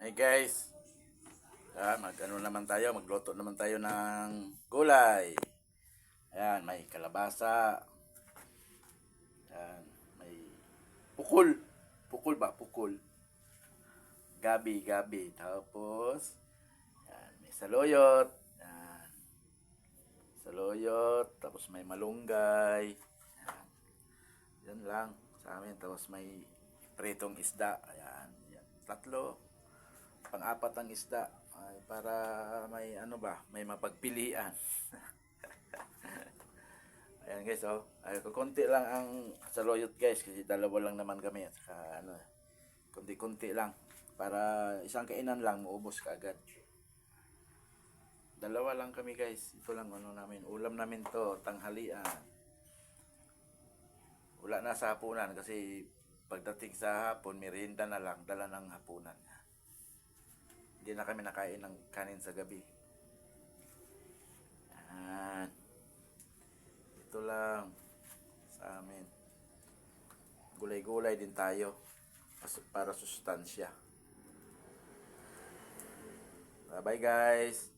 Hey guys, mag-ano naman tayo, magluto naman tayo ng gulay. Ayan, may kalabasa. Ayan, may pukul. Pukul ba? Pukul. Gabi. Tapos, ayan, may saluyot. Ayan, saluyot. Tapos may malunggay. Ayan, yan lang sa amin. Tapos may pritong isda. Ayan, yan. Tatlo. Pang-apat ang isda ay para may ano ba, may mapagpilian. Ayan guys, oh. Ay konti lang ang saluyot guys kasi dalawa lang naman kami at saka ano, konti-konti lang para isang kainan lang maubos kaagad. Dalawa lang kami guys. Ito lang ano namin, ulam namin to, tanghalian. Wala na sa hapunan kasi pagdating sa hapon, merienda na lang, dala ng hapunan. Hindi na kami nakain ng kanin sa gabi. Yan. Ito lang sa amin. Gulay-gulay din tayo para sustansya. Bye-bye guys.